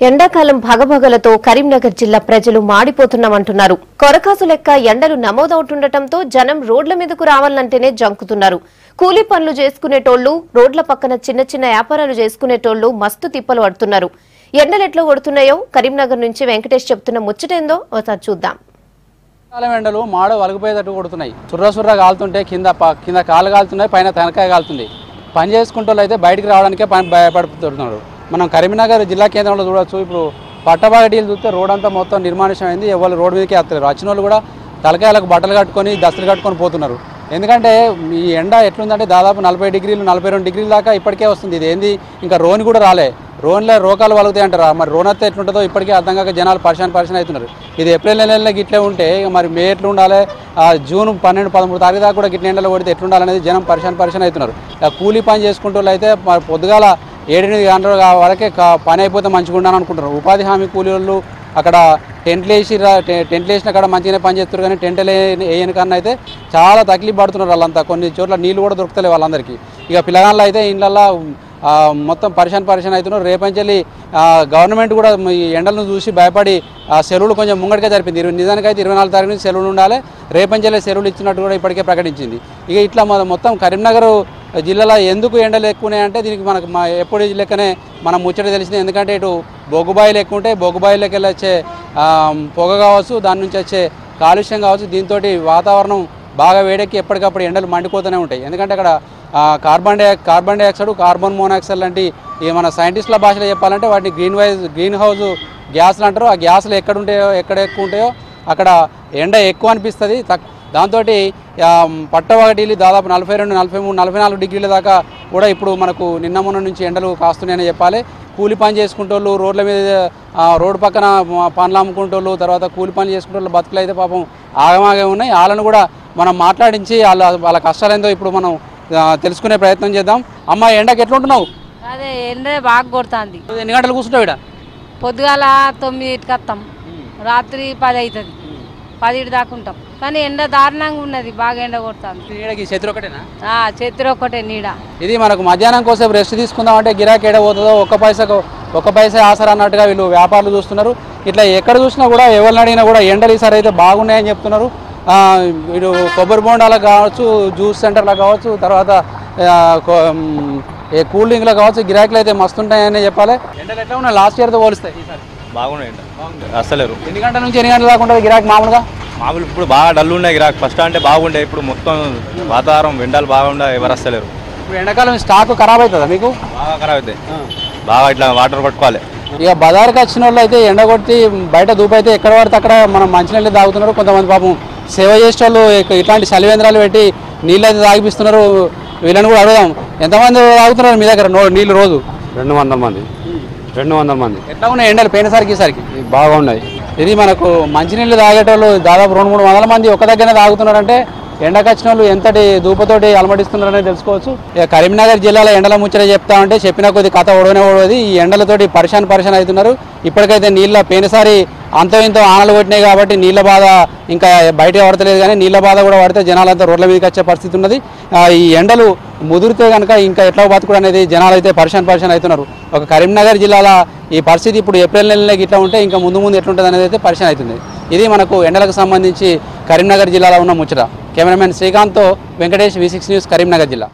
ఎండాకాలం భగభగలతో కరీంనగర్ జిల్లా ప్రజలు మాడిపోతున్నామంటున్నారు. కొరకాసు లెక్క ఎండలు నమోదవుతుండటంతో జనం రోడ్ల మీదకు రావాలంటేనే జంకుతున్నారు. కూలీ పనులు చేసుకునేటోళ్లు, రోడ్ల పక్కన చిన్న చిన్న వ్యాపారాలు చేసుకునేటోళ్లు మస్తు తిప్పలు పడుతున్నారు. ఎండలెట్లా కొడుతున్నాయో కరీంనగర్ నుంచి వెంకటేష్ చెప్తున్న ముచ్చటేందో ఒకసారి చూద్దాం. ఎండలు మాడ వలిగిపోయేటట్టు కొడుతున్నాయి. సుర్ర కాలుతుంటే కింద కాలు కాలుతున్నాయి, పైన తనకాయ కాలుతుంది. పని చేసుకుంటూ అయితే బయటికి రావడానికే భయపడుతున్నారు. మనం కరీంనగర్ జిల్లా కేంద్రంలో చూడవచ్చు. ఇప్పుడు పట్టబాగడీలు చూస్తే రోడ్ అంతా మొత్తం నిర్మానుష్యమైంది. ఎవరు రోడ్డు మీదకి వస్తారు. వచ్చిన వాళ్ళు కూడా తలకాయలకు బట్టలు కట్టుకొని దస్తులు కట్టుకొని పోతున్నారు. ఎందుకంటే ఈ ఎండ ఎట్లుందంటే దాదాపు 40 డిగ్రీలు 42 డిగ్రీల దాకా ఇప్పటికే వస్తుంది. ఇది ఏంది ఇంకా రోని కూడా రాలే. రోన్లో రోగాలు వలుగుతాయి అంటారా, మరి రోన్ వస్తే ఎట్లుంటుందో ఇప్పటికే అర్థం కాక జనాలు పరిశాన్ అవుతున్నారు. ఇది ఏప్రిల్ నెలలో గిట్లే ఉంటే మరి మే ఎట్లా ఉండాలి, జూన్ 12, 13 తారీఖు దాకా కూడా గిట్ల ఎండలో కొడితే ఎట్లుండాలనేది జనం పరిశాన్ అవుతున్నారు. కూలీ పని చేసుకుంటూ అయితే పొద్దుగాల 7-8 గంటల వరకే పని అయిపోతే మంచిగా ఉండాలని అనుకుంటున్నారు. ఉపాధి హామీ కూలీ వాళ్ళు అక్కడ టెంట్లు వేసిన కాడ మంచిగానే పని చేస్తారు, కానీ టెంట్లు వేయని కన్నా అయితే చాలా తక్లీఫ్ పడుతున్నారు వాళ్ళంతా. కొన్ని చోట్ల నీళ్ళు కూడా దొరుకుతలేవు వాళ్ళందరికీ. ఇక పిల్లగాళ్ళు అయితే ఇళ్ళల్లో మొత్తం పరిశాన్ అవుతున్నారు. రేపంచెల్లి గవర్నమెంట్ కూడా ఈ ఎండలను చూసి భయపడి సెలవులు కొంచెం ముంగడిగా జరిపింది. నిజానికైతే 24 తారీఖు నుంచి సెలవులు ఉండాలి. రేపంచెల్లి సెలవులు ఇచ్చినట్టు కూడా ఇప్పటికే ప్రకటించింది. ఇక ఇట్లా మొత్తం కరీంనగర్ జిల్లాలో ఎందుకు ఎండలు ఎక్కువనే దీనికి మనకు ఎప్పుడు లెక్కనే మనం ముచ్చట తెలిసింది. ఎందుకంటే ఇటు బొగ్గుబాయిలు ఎక్కువ ఉంటాయి. బొగ్గుబాయిలకి వెళ్ళి వచ్చే పొగ కావచ్చు, దాని నుంచి వచ్చే కాలుష్యం కావచ్చు, దీంతో వాతావరణం బాగా వేడెక్కి ఎప్పటికప్పుడు ఎండలు మండిపోతూనే ఉంటాయి. ఎందుకంటే అక్కడ కార్బన్ డైఆక్సైడ్, కార్బన్ మోనాక్సైడ్ లాంటి మన సైంటిస్టుల భాషలో చెప్పాలంటే వాటిని గ్రీన్ హౌస్ గ్యాస్లు అంటారు. ఆ గ్యాస్లు ఎక్కడ ఎక్కువ ఉంటాయో అక్కడ ఎండ ఎక్కువ అనిపిస్తుంది. దాంతో పట్టవాగటీలు దాదాపు 42, 43, 44 డిగ్రీల దాకా కూడా ఇప్పుడు మనకు నిన్న మొన్న నుంచి ఎండలు కాస్తున్నాయని చెప్పాలి. కూలి పని చేసుకుంటోళ్ళు, రోడ్ల మీద రోడ్డు పక్కన పనులు అమ్ముకుంటోళ్ళు, తర్వాత కూలి పనులు చేసుకుంటోళ్ళు బతుకులు అయితే పాపం ఆగమాగే ఉన్నాయి. వాళ్ళను కూడా మనం మాట్లాడించి వాళ్ళ కష్టాలేందో ఇప్పుడు మనం తెలుసుకునే ప్రయత్నం చేద్దాం. అమ్మ, ఎండకి ఎట్లుంటున్నావు? అదే ఎండ బాగా కొడుతుంది. ఎన్ని గంటలు కూర్చుంటావు? ఇక్కడ పొద్దుగాల 9కి వస్తాం, రాత్రి 10 అవుతుంది, 10 దాకా ఉంటాం. కానీ ఎండ దారుణంగా ఉన్నది, బాగా ఎండ కొడుతుంది. చేతులు ఒకటేనా? చేతులు ఒక్కటే నీడ. ఇది మనకు మధ్యాహ్నం కోసం రెస్ట్ తీసుకుందాం అంటే గిరాకీ ఎడ పోతుందో ఒక్క పైసా ఆసరా అన్నట్టుగా వీళ్ళు వ్యాపారులు చూస్తున్నారు. ఇట్లా ఎక్కడ చూసినా కూడా ఎవరిని అడిగినా కూడా ఎండలు ఈసారి అయితే బాగున్నాయని చెప్తున్నారు. ఇటు కొబ్బరి బోండాలకు కావచ్చు, జ్యూస్ సెంటర్లకు కావచ్చు, తర్వాత కూల్ డ్రింక్లో కావచ్చు, గిరాకీలు అయితే మస్తుంటాయని చెప్పాలి. ఎండలు ఎట్లా ఉన్నాయి లాస్ట్ ఇయర్తో పోలిస్తాయి? ఈసారి బాగున్నాయి. అసలేరు. ఎన్ని గంటల నుంచి ఎన్ని గంటల దాకా ఉంటుంది గిరాకీ? మామూలు ఇప్పుడు బాగా డల్ ఉన్నాయి గిరాకీ. ఫస్ట్ అంటే బాగుండే, ఇప్పుడు మొత్తం వాతావరణం ఎండలు బాగుండే, ఎవరు వస్తలేరు. ఇప్పుడు ఎండాకాలం స్టాక్ ఖరాబ్ అవుతుందా మీకు? బాగా ఖరాబ్ అవుతాయి. బాగా ఇట్లా వాటర్ పట్టుకోవాలి. ఇక బజార్కి వచ్చిన వాళ్ళు అయితే ఎండ కొట్టి బయట దూపైతే ఎక్కడ పడితే అక్కడ మనం మంచినీళ్ళు తాగుతున్నారు. కొంతమంది పాపం సేవ చేసే వాళ్ళు ఇట్లాంటి చలివేంద్రాలు పెట్టి నీళ్ళు అయితే తాగిపిస్తున్నారు. వీళ్ళని కూడా అడుగుదాం, ఎంతమంది తాగుతున్నారు మీ దగ్గర నీళ్ళు రోజు? 200 మంది. 200 మంది. ఎట్లా ఉన్నాయి ఎండలు పోయినసారికి ఈసారికి? బాగా ఉన్నాయి. ఇది మనకు మంచినీళ్ళు తాగేటోళ్ళు దాదాపు 200-300 మంది ఒక దగ్గరనే తాగుతున్నారంటే ఎండకు వచ్చిన వాళ్ళు ఎంతటి దూపతోటి అలమటిస్తున్నారనేది తెలుసుకోవచ్చు. ఇక కరీంనగర్ జిల్లాలో ఎండల ముచ్చట చెప్తామంటే చెప్పిన కొద్ది కథ ఓడవది. ఈ ఎండలతోటి పరిశాన్ అవుతున్నారు. ఇప్పటికైతే నీళ్ళ పోయినసారి అంతో ఇంతో ఆనలు కొట్టినాయి కాబట్టి నీళ్ళ బాధ ఇంకా బయట పడతలేదు, కానీ నీళ్ళ బాధ కూడా పడితే జనాలంతా రోడ్ల మీదకి వచ్చే పరిస్థితి ఉన్నది. ఈ ఎండలు ముదిరితే కనుక ఇంకా ఎట్లా బతుకుడు అనేది జనాలు అయితే పరిశాన్ అవుతున్నారు. ఒక కరీంనగర్ జిల్లాలో ఈ పరిస్థితి ఇప్పుడు ఏప్రిల్ నెలలో ఇట్లా ఉంటే ఇంకా ముందు ఎట్లుంటుంది అనేది అయితే పరిశాన్ అవుతుంది. ఇది మనకు ఎండలకు సంబంధించి కరీంనగర్ జిల్లాలో ఉన్న ముచ్చట. కెమెరామెన్ శ్రీకాంత్తో వెంకటేష్, V6 న్యూస్, కరీంనగర్ జిల్లా.